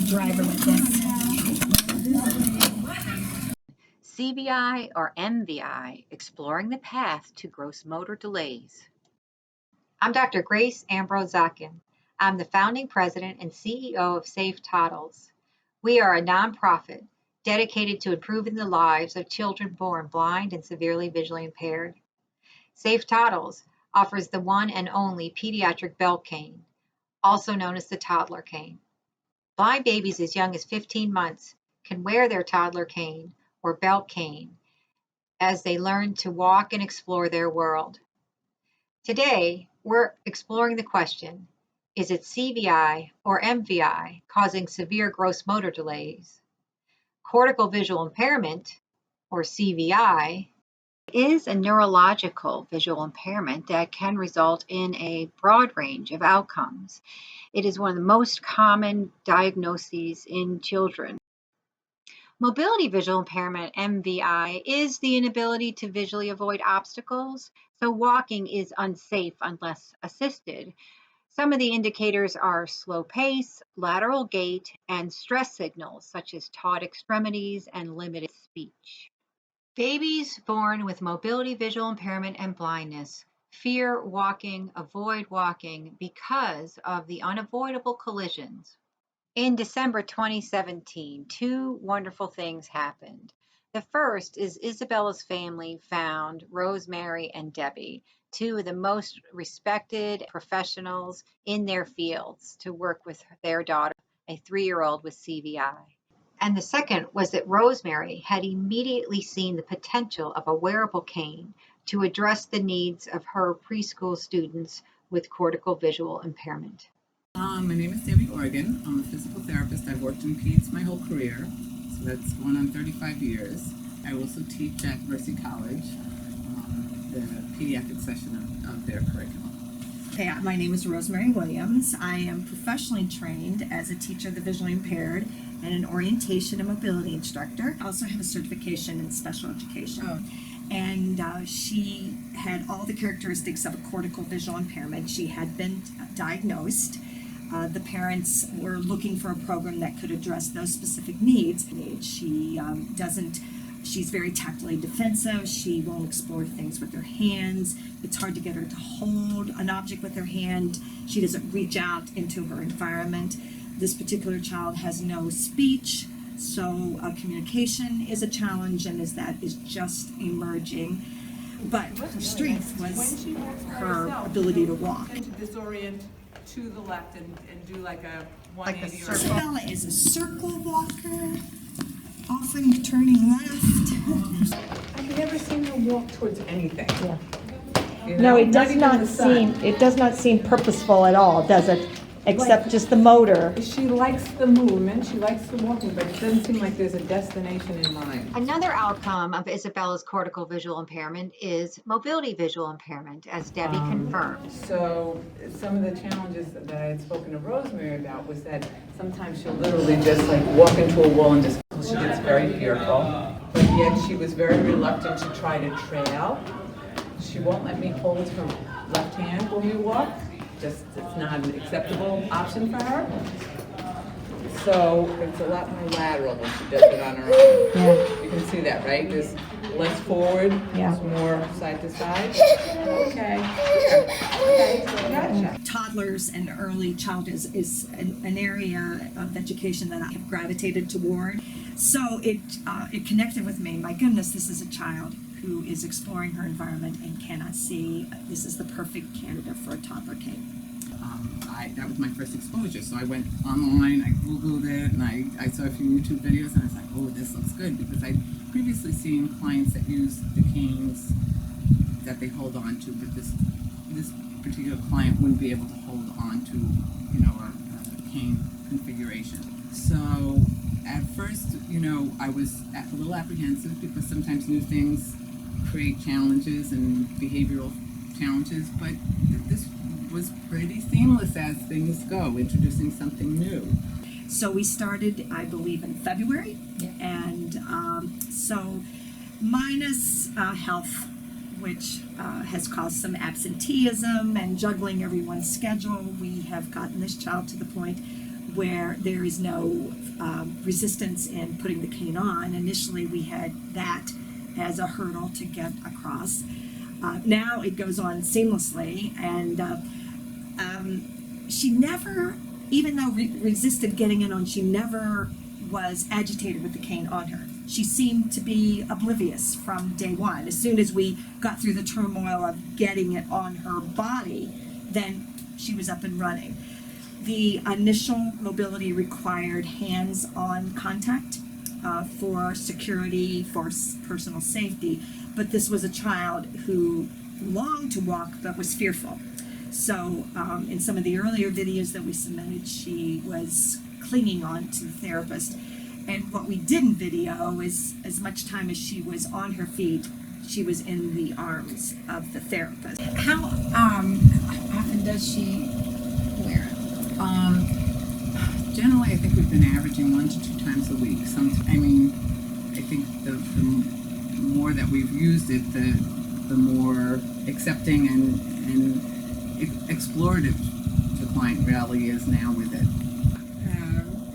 driver with this. CVI or MVI, exploring the path to gross motor delays. I'm Dr. Grace Ambrose-Zakin. I'm the founding president and CEO of Safe Toddles. We are a nonprofit dedicated to improving the lives of children born blind and severely visually impaired. Safe Toddles offers the one and only pediatric belt cane, also known as the toddler cane. Blind babies as young as 15 months can wear their toddler cane or belt cane as they learn to walk and explore their world. Today, we're exploring the question, is it CVI or MVI causing severe gross motor delays? Cortical visual impairment, or CVI, is a neurological visual impairment that can result in a broad range of outcomes. It is one of the most common diagnoses in children. Mobility visual impairment, MVI, is the inability to visually avoid obstacles, so walking is unsafe unless assisted. Some of the indicators are slow pace, lateral gait, and stress signals such as taut extremities and limited speech. Babies born with mobility visual impairment and blindness fear walking, avoid walking because of the unavoidable collisions. In December 2017, two wonderful things happened. The first is Isabella's family found Rosemary and Debbie, two of the most respected professionals in their fields, to work with their daughter, a 3-year-old with CVI. And the second was that Rosemary had immediately seen the potential of a wearable cane to address the needs of her preschool students with cortical visual impairment. My name is Debbie Organ. I'm a physical therapist. I've worked in peds my whole career, so that's going on 35 years. I also teach at Mercy College, the pediatric session of their curriculum. Okay, my name is Rosemary Williams. I am professionally trained as a teacher of the visually impaired and an orientation and mobility instructor. I also have a certification in special education. Oh. And she had all the characteristics of a cortical visual impairment. She had been diagnosed. The parents were looking for a program that could address those specific needs. She's very tactile defensive. She won't explore things with her hands. It's hard to get her to hold an object with her hand. She doesn't reach out into her environment. This particular child has no speech, so communication is a challenge, and that is just emerging. But her strength was her ability to walk. To disorient to the left and do like a 180 or Isabella is a circle walker, often turning left. I've never seen her walk towards anything. Yeah. You No, know? it does even not the sun. seem purposeful at all, does it? Except just the motor. She likes the movement, she likes the walking, but it doesn't seem like there's a destination in mind. Another outcome of Isabella's cortical visual impairment is mobility visual impairment, as Debbie confirmed. So some of the challenges that I had spoken to Rosemary about was that sometimes she'll literally just like walk into a wall and just, she gets very fearful, but yet she was very reluctant to try to trail. She won't let me hold her left hand when we walk. Just, it's not an acceptable option for her. So it's a lot more lateral when she does it on her own. Yeah. You can see that, right? There's less forward, Yeah. there's more side to side. Okay. Okay, so gotcha. Toddlers and early childhood is an area of education that I have gravitated toward. So it connected with me. My goodness, this is a child who is exploring her environment and cannot see. This is the perfect candidate for a toddler cane. That was my first exposure, so I went online, I Googled it, and I saw a few YouTube videos, and I was like, oh, this looks good, because I'd previously seen clients that use the canes that they hold on to, but this particular client wouldn't be able to hold on to, a cane configuration. So at first, I was a little apprehensive, because sometimes new things create challenges and behavioral challenges, but this was pretty seamless as things go, introducing something new. So we started, I believe, in February, and so minus health, which has caused some absenteeism and juggling everyone's schedule, we have gotten this child to the point where there is no resistance in putting the cane on. Initially, we had that as a hurdle to get across. Now it goes on seamlessly, and she never, even though resisted getting it on, she never was agitated with the cane on her. She seemed to be oblivious from day one. As soon as we got through the turmoil of getting it on her body, then she was up and running. The initial mobility required hands-on contact for security, for personal safety, but this was a child who longed to walk but was fearful. So in some of the earlier videos that we submitted, she was clinging on to the therapist. And what we didn't video is as much time as she was on her feet, she was in the arms of the therapist. How often does she wear it? Generally, I think we've been averaging 1 to 2 times a week. I think the more that we've used it, the more accepting and explorative the client really is now with it.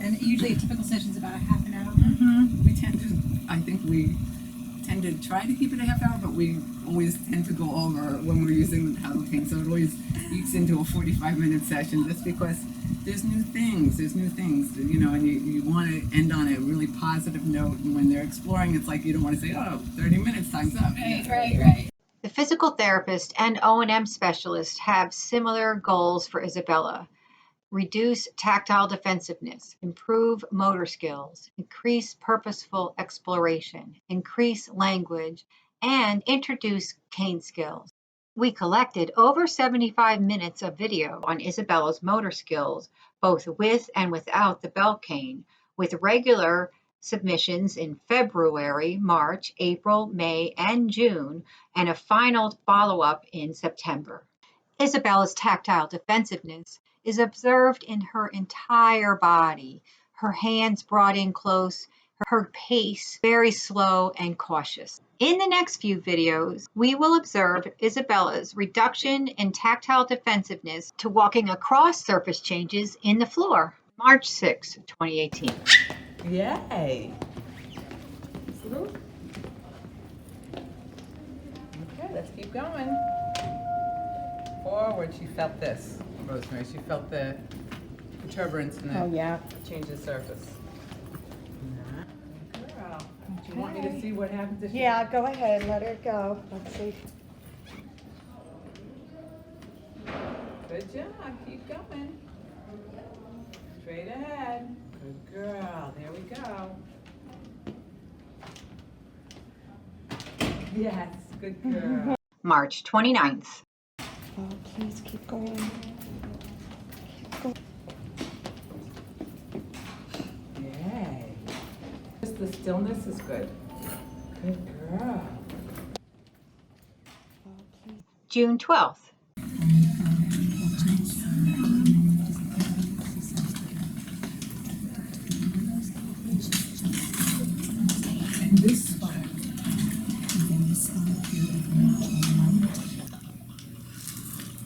And usually a typical session is about a half an hour. We tend to try to keep it a half hour, but we always tend to go over when we're using the paddle cane, so it always eats into a 45-minute session just because there's new things, you know, and you want to end on a really positive note, and when they're exploring, it's like you don't want to say, oh, 30 minutes, time's up. Right. The physical therapist and O&M specialist have similar goals for Isabella. Reduce tactile defensiveness, improve motor skills, increase purposeful exploration, increase language, and introduce cane skills. We collected over 75 minutes of video on Isabella's motor skills, both with and without the belt cane, with regular submissions in February, March, April, May, and June, and a final follow-up in September. Isabella's tactile defensiveness is observed in her entire body, her hands brought in close, her pace very slow and cautious. In the next few videos, we will observe Isabella's reduction in tactile defensiveness to walking across surface changes in the floor. March 6, 2018. Yay. Okay, let's keep going. Forward, she felt this, Rosemary. She felt the protuberance in the change of surface. Girl, do you want me to see what happens if Yeah, go ahead, let her go. Let's see. Good job, keep going. Straight ahead. Good girl, there we go. Yes, good girl. March 29th. Oh, please keep going. Keep going. Yay. Just the stillness is good. Good girl. Oh, please. June 12th. And this spot, and then this spot here,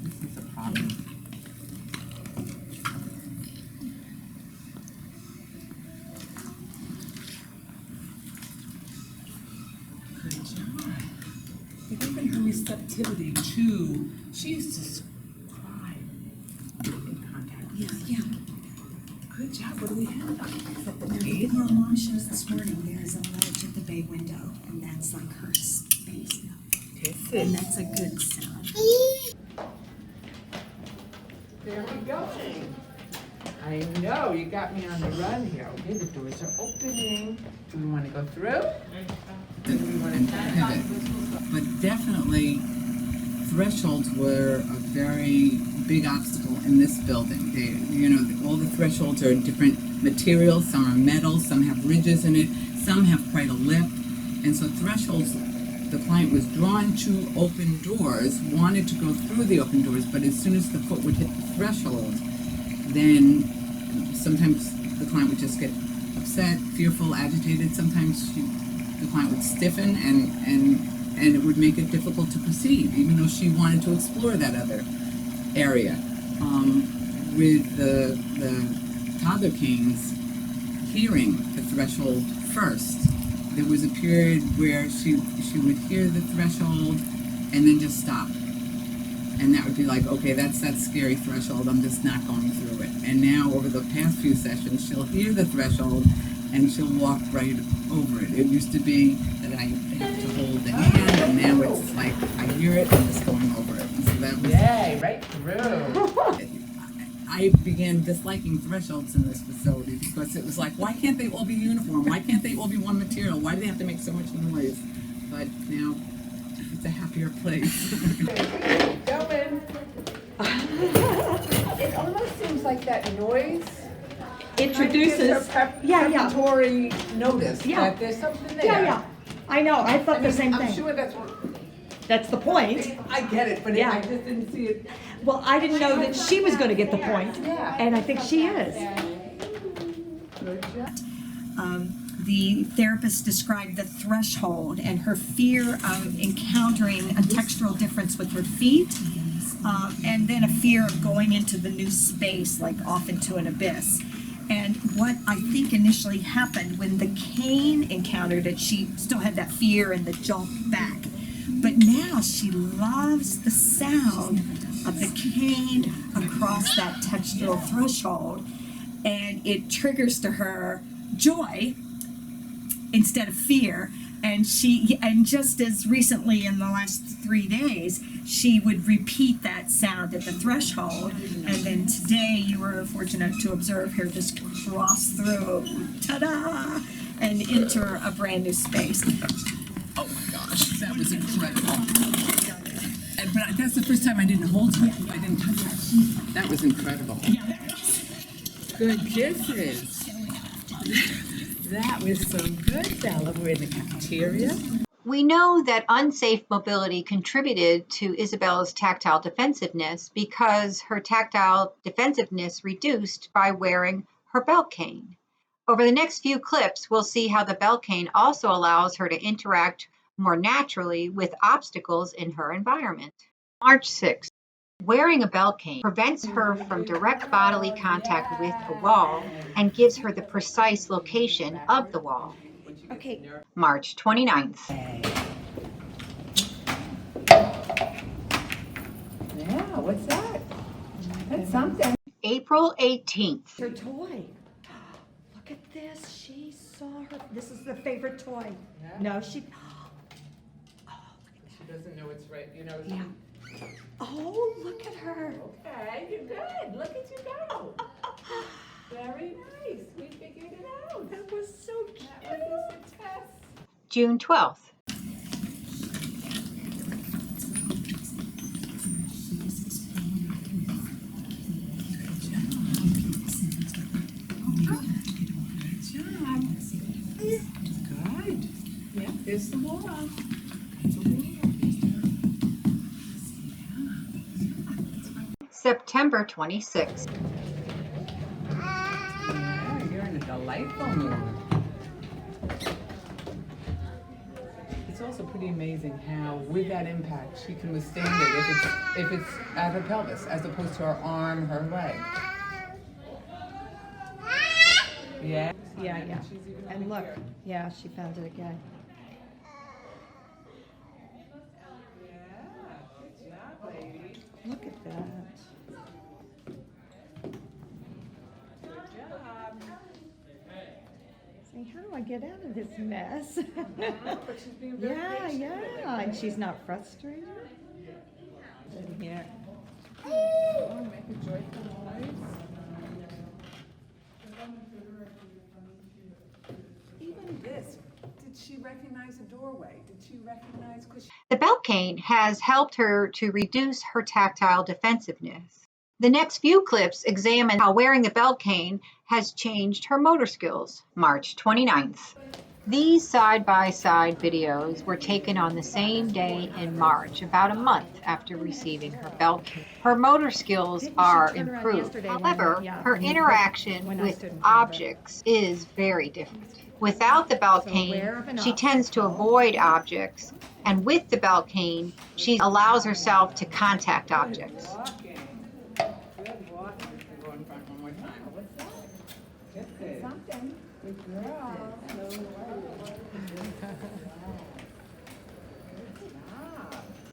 this is a problem. Good job. But even her receptivity to, she used to cry in contact. Yeah. Good job. What do we have? Well, Mom shows this morning, there's a ledge at the bay window, and that's like her space. And that's a good sound. There we go. I know, you got me on the run here. Okay, the doors are opening. Do we want to go through? Do we want to Pivot. But definitely, thresholds were a very big obstacle in this building. They, you know, all the thresholds are different materials. Some are metal, some have ridges in it, some have quite a lip. And so thresholds, the client was drawn to open doors, wanted to go through the open doors, but as soon as the foot would hit the threshold, then sometimes the client would just get upset, fearful, agitated. Sometimes the client would stiffen and it would make it difficult to proceed, even though she wanted to explore that other area. With the toddler canes, hearing the threshold first. There was a period where she would hear the threshold and then just stop. And that would be like, okay, that's that scary threshold, I'm just not going through it. And now over the past few sessions, she'll hear the threshold and she'll walk right over it. It used to be that I have to hold the hand, and now it's like I hear it and just going over it. And so that was, Yay, right through. I began disliking thresholds in this facility because it was like, why can't they all be uniform? Why can't they all be one material? Why do they have to make so much noise? But now it's a happier place. Go in. It almost seems like that noise Introduces, preparatory notice Yeah. that there's something there. yeah. I know, I thought the same I'm thing. sure that's what, That's the point. I get it, but Yeah. I just didn't see it. Well, I didn't know that she was gonna get the point, Yeah. and I think she is. Good job. The therapist described the threshold and her fear of encountering a textural difference with her feet, and then a fear of going into the new space, like off into an abyss. And what I think initially happened when the cane encountered it, she still had that fear and the jump back. But now she loves the sound of the cane across that textural threshold, and it triggers to her joy instead of fear. And just as recently in the last 3 days, she would repeat that sound at the threshold. And then today you were fortunate to observe her just cross through, ta-da, and enter a brand new space. Oh my gosh, that was incredible. But that's the first time I didn't hold her. I didn't touch her. That was incredible. Good kisses. That was so good, Bella. We're in the cafeteria. We know that unsafe mobility contributed to Isabella's tactile defensiveness because her tactile defensiveness reduced by wearing her belt cane. Over the next few clips, we'll see how the belt cane also allows her to interact more naturally with obstacles in her environment. March 6th. Wearing a belt cane prevents her from direct bodily contact with a wall and gives her the precise location of the wall. Okay. March 29th. Yeah, what's that? That's something. April 18th. Her toy. Look at this, she saw her, this is the favorite toy. Yeah. No, she, She doesn't know it's right, you know. yeah. Oh, look at her. Okay, you're good. Look at you go. Very nice. We figured it out. That was so cute. That was a success. June 12th. Good. Yeah, there's the wall. September 26th. Yeah, you're in a delightful mood. It's also pretty amazing how, with that impact, she can withstand it if it's at her pelvis, as opposed to her arm, her leg. Yeah. Yeah. And look, yeah, she found it again. Good job, lady. Look at that. Good job. Saying, how do I get out of this mess? But she's being very patient. Yeah, and she's not frustrated. In here. Oh, make a joyful noise. Even this, did she recognize a doorway? Did she recognize, The belt cane has helped her to reduce her tactile defensiveness. The next few clips examine how wearing the belt cane has changed her motor skills. March 29th. These side-by-side videos were taken on the same day in March, about a month after receiving her belt cane. Her motor skills Didn't she are turn around improved. yesterday when- However, yeah, her when you- interaction when I with stood in front of it. objects is very different. Without the belt So cane, aware of an she tends to obstacle. avoid objects, and with the belt cane, she allows herself to contact objects. walking? Good walking. Go in front one more time. What's that? Good. Something. Good girl.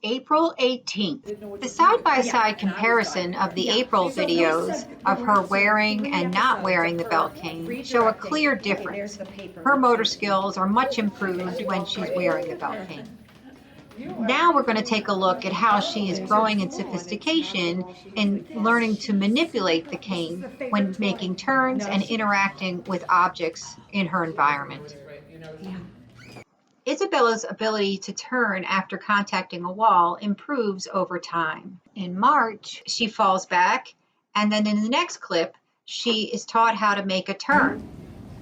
April 18th. The side-by-side comparison of the April videos of her wearing and not wearing the belt cane show a clear difference. Her motor skills are much improved when she's wearing the belt cane. Now we're going to take a look at how she is growing in sophistication in learning to manipulate the cane when making turns and interacting with objects in her environment. Isabella's ability to turn after contacting a wall improves over time. In March, she falls back, and then in the next clip, she is taught how to make a turn,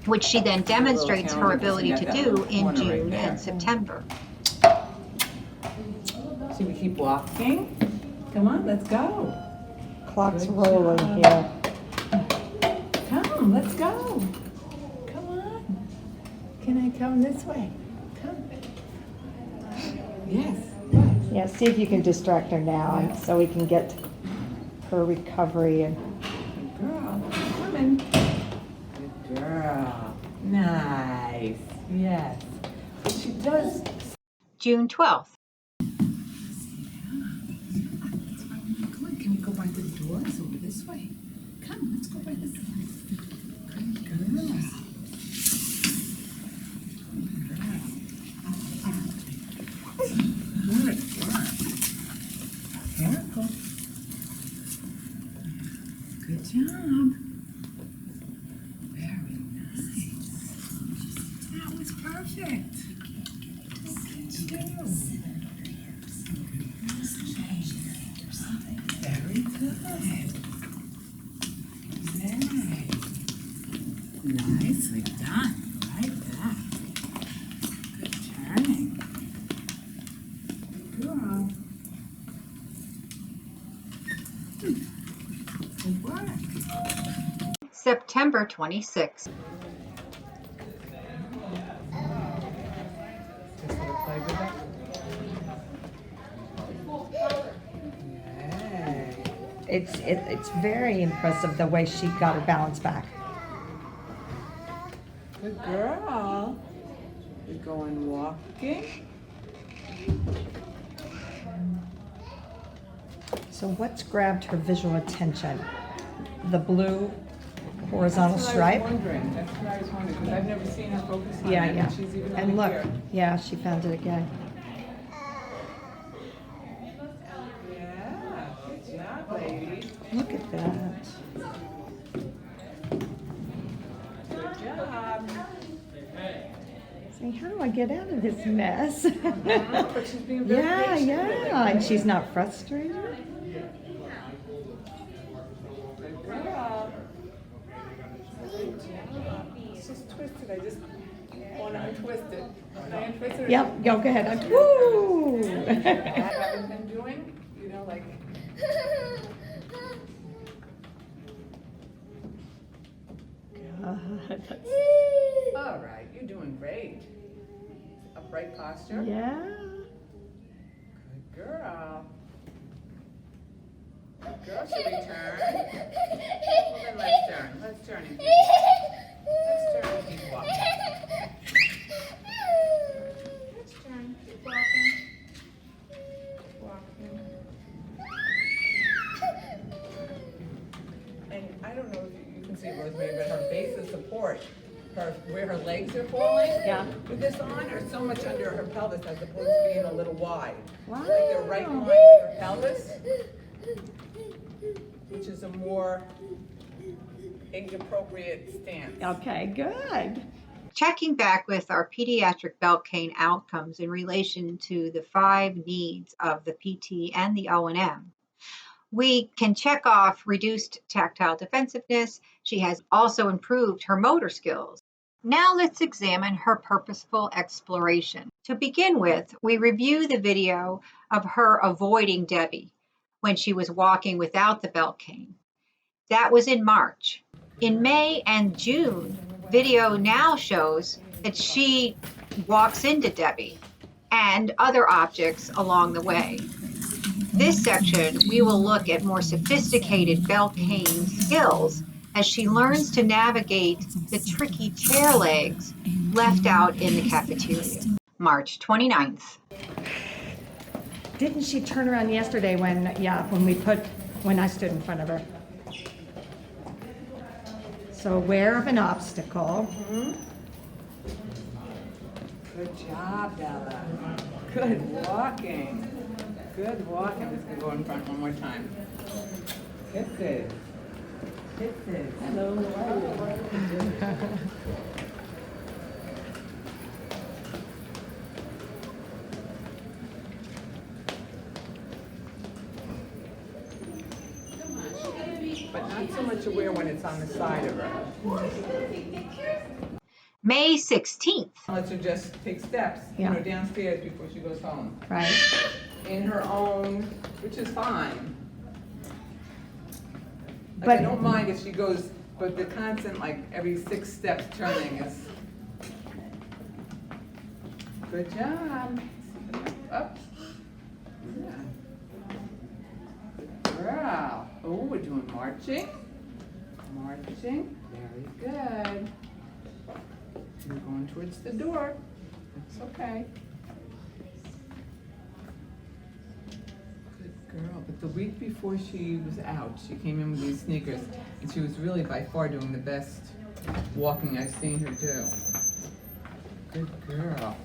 which she then demonstrates her ability to do in June and September. Should we keep walking? Come on, let's go. Clock's Good rolling job. here. Come, let's go. Come on. Can I come this way? Come. Yes. Yeah, see if you can distract her now, and so we can get her recovery and. Good girl. Coming. Good girl. Nice. Yes. She does. June 12th. Come on, can we go by the doors over this way? Come, let's go by this way. Good girl. Good girl. Careful. Good job. Very nice. That was perfect. Very good. Nice. Nicely done. Right back. Good turning. Good girl. Good work. September 26th. Just want to play with it. Yay. It's very impressive the way she got her balance back. Good girl. You're going walking. So what's grabbed her visual attention? The blue horizontal That's what stripe? I was wondering. That's what I was wondering, because I've never seen her focus on Yeah, it, yeah. and she's even And over look, here. yeah, she found it again. Yeah, good job, lady. Look at that. Good job. See, how do I get out of this mess? But she's being very Yeah, patient with it, yeah, and right? she's not frustrated. Good girl. Good job. It's just twisted. I just want to untwist it. Can I untwist it? Yep, go ahead. Woo! I haven't been doing, like. All right, you're doing great. Upright posture. Yeah. Good girl. Good girl, should we turn? Well, then let's turn. Let's turn and keep walking. Let's turn and keep walking. Let's turn, keep walking. Keep walking. And I don't know if you can see Rosemary, but her base of support, where her legs are falling, Yeah. with this on, are so much under her pelvis as opposed to being a little wide. Wow. Like they're right in line with her pelvis, which is a more age-appropriate stance. Okay, good. Checking back with our pediatric belt cane outcomes in relation to the 5 needs of the PT and the O&M. We can check off reduced tactile defensiveness. She has also improved her motor skills. Now let's examine her purposeful exploration. To begin with, we review the video of her avoiding Debbie when she was walking without the belt cane. That was in March. In May and June, video now shows that she walks into Debbie and other objects along the way. This section, we will look at more sophisticated belt cane skills as she learns to navigate the tricky chair legs left out in the cafeteria. March 29th. Didn't she turn around yesterday when I stood in front of her? So aware of an obstacle. Good job, Bella. Good walking. Good walking. Just gonna go in front one more time. Kisses. Kisses. Hello. But not so much aware when it's on the side of her. May 16th. Let her just take steps, Yeah. downstairs before she goes home. Right. In her own, which is fine. Like, But- I don't mind if she goes, but the constant, like, every 6 steps turning is. Good job. Up. Yeah. Good girl. Oh, we're doing marching. Marching. Very good. You're going towards the door. That's okay. Good girl. But the week before she was out, she came in with these sneakers, and she was really by far doing the best walking I've seen her do. Good girl.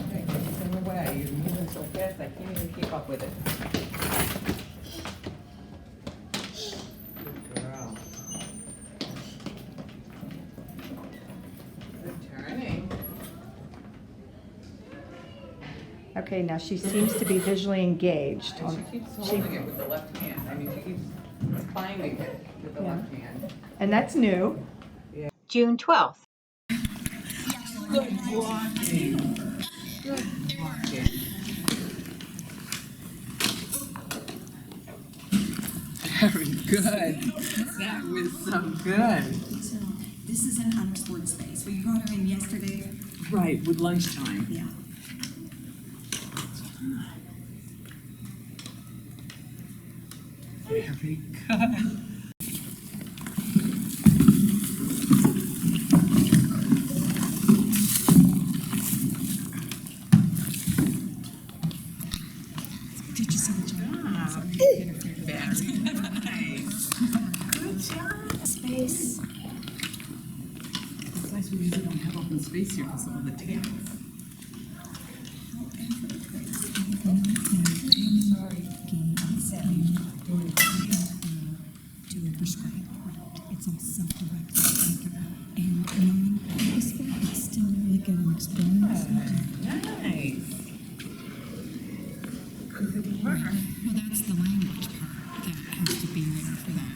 Okay, get in the way. You're moving so fast, I can't even keep up with it. Good girl. Good turning. Okay, now she seems to be visually engaged. And she keeps holding it with the left hand. I mean, she keeps finding it with the left hand. And that's new. June 12th. Good walking. Good walking. Very good. That was so good. So this is an unexplored space. We brought her in yesterday. Right, with lunchtime. Yeah. Very good. Did you see the job? Very nice. Good job. Space. It's nice we usually don't have open space here because of the tables. To prescribe product. It's all self-directed. And non-purposeful, it's still like an experience. Nice. Good work. Well, that's the language part that has to be there for that.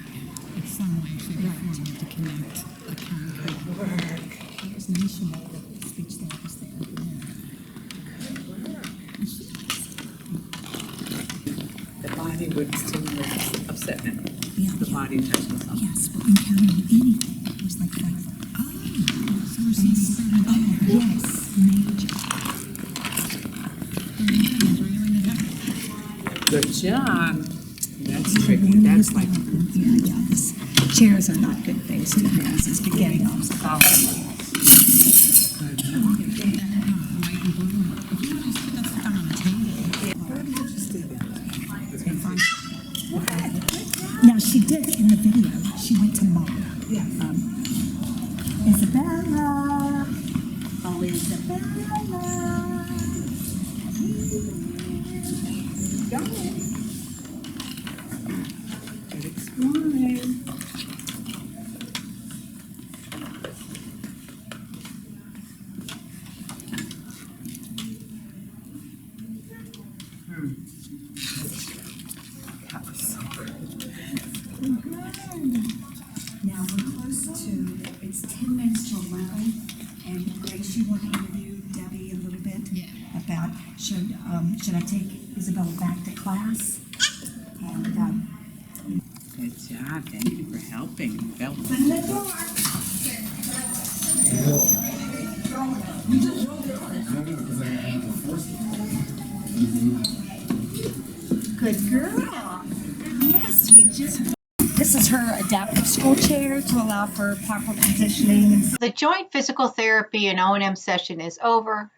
It's some way, shape, or form to connect a concrete. Work. There's nationwide speech therapist there. The body would stimulate upset him. Yeah, The body touches something. yes, but encountering anything, it was like, oh, so we're seeing oh, yes, major. Good job. That's tricky. That's like. Yeah, yes. Chairs are not good things to have, it's beginning of. Good. White and blue. If you want to just put that stuff on the table. Now, she did in the video, she went to mom. Yes. Isabella. Oh, Isabella. Good exploring. That was so good. Now we're close to, it's 10 minutes to 11, and Grace, you want to interview Debbie a little bit? Yeah. About, should I take Isabella back to class? And, Good job. Thank you for helping. Bella. open the door. Good girl. Yes, we just. This is her adaptive school chair. posture to allow for proper positioning. The joint physical therapy and O&M session is over.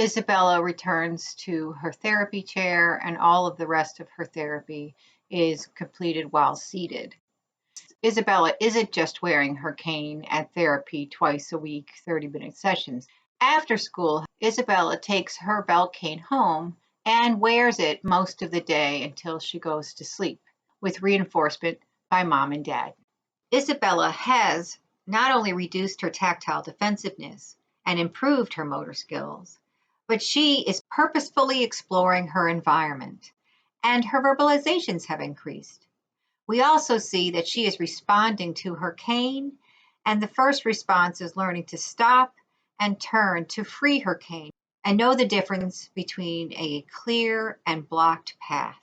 Isabella returns to her therapy chair, and all of the rest of her therapy is completed while seated. Isabella isn't just wearing her cane at therapy twice a week, 30-minute sessions. After school, Isabella takes her belt cane home and wears it most of the day until she goes to sleep, with reinforcement by mom and dad. Isabella has not only reduced her tactile defensiveness and improved her motor skills, but she is purposefully exploring her environment, and her verbalizations have increased. We also see that she is responding to her cane, and the first response is learning to stop and turn to free her cane and know the difference between a clear and blocked path.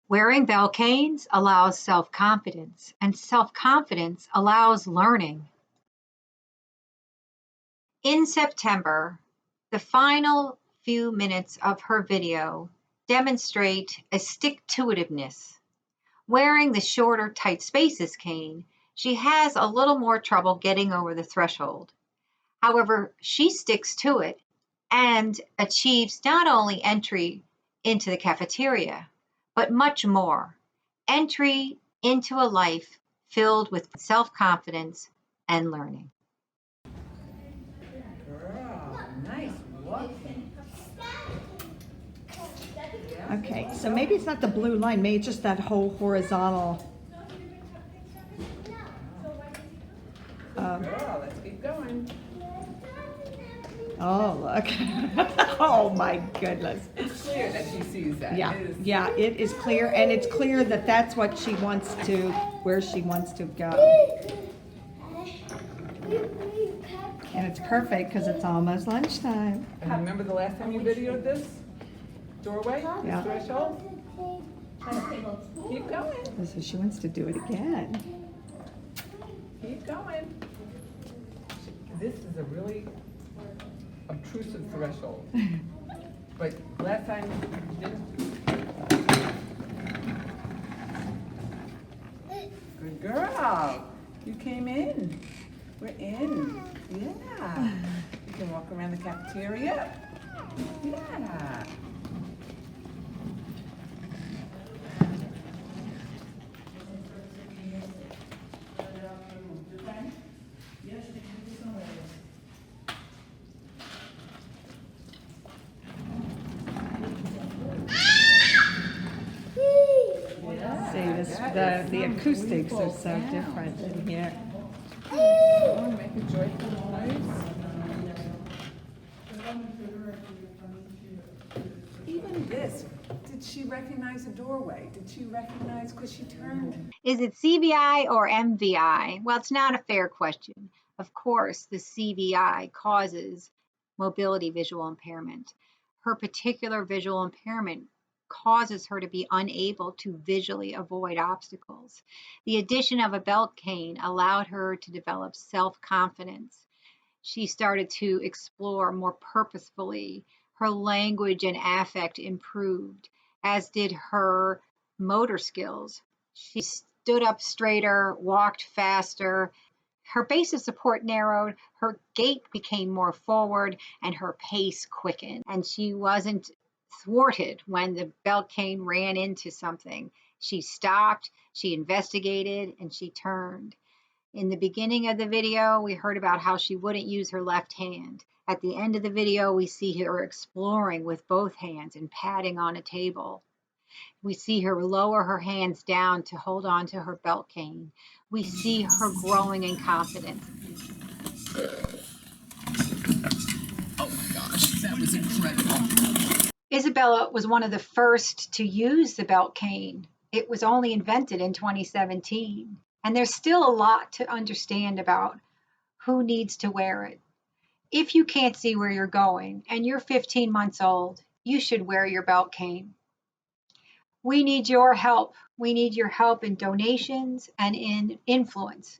Wearing bell canes allows self-confidence, and self-confidence allows learning. In September, the final few minutes of her video demonstrate a stick-to-itiveness. Wearing the shorter tight spaces cane, she has a little more trouble getting over the threshold. However, she sticks to it and achieves not only entry into the cafeteria, but much more, entry into a life filled with self-confidence and learning. Girl, nice walking. Okay, so maybe it's not the blue line, maybe it's just that whole horizontal. Girl, let's keep going. Oh, look. Oh, my goodness. It's clear that she sees that. Yeah, It is- yeah, it is clear, and it's clear that that's what she wants to, where she wants to go. And it's perfect because it's almost lunchtime. And remember the last time you videoed this? Doorway? Yeah. Threshold? Keep going. So she wants to do it again. Keep going. This is a really obtrusive threshold. But last time you didn't. Good girl. You came in. We're in. Yeah. You can walk around the cafeteria. Yeah. See, the acoustics are so different in here. Oh, make a joyful noise. Even this, did she recognize a doorway? Did she recognize, because she turned? Is it CVI or MVI? Well, it's not a fair question. Of course, the CVI causes mobility visual impairment. Her particular visual impairment causes her to be unable to visually avoid obstacles. The addition of a belt cane allowed her to develop self-confidence. She started to explore more purposefully. Her language and affect improved, as did her motor skills. She stood up straighter, walked faster. Her base of support narrowed, her gait became more forward, and her pace quickened. And she wasn't thwarted when the belt cane ran into something. She stopped, she investigated, and she turned. In the beginning of the video, we heard about how she wouldn't use her left hand. At the end of the video, we see her exploring with both hands and patting on a table. We see her lower her hands down to hold on to her belt cane. We see her growing in confidence. Oh my gosh, that was incredible. Isabella was one of the first to use the belt cane. It was only invented in 2017. And there's still a lot to understand about who needs to wear it. If you can't see where you're going and you're 15 months old, you should wear your belt cane. We need your help. We need your help in donations and in influence.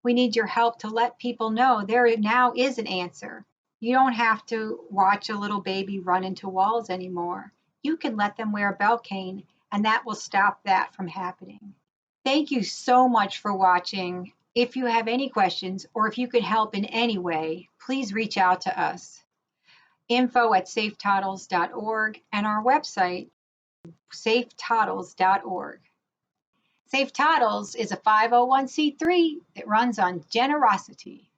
We need your help to let people know there now is an answer. You don't have to watch a little baby run into walls anymore. You can let them wear a belt cane, and that will stop that from happening. Thank you so much for watching. If you have any questions or if you could help in any way, please reach out to us. info@safetoddles.org and our website, safetoddles.org. Safe Toddles is a 501c3 that runs on generosity.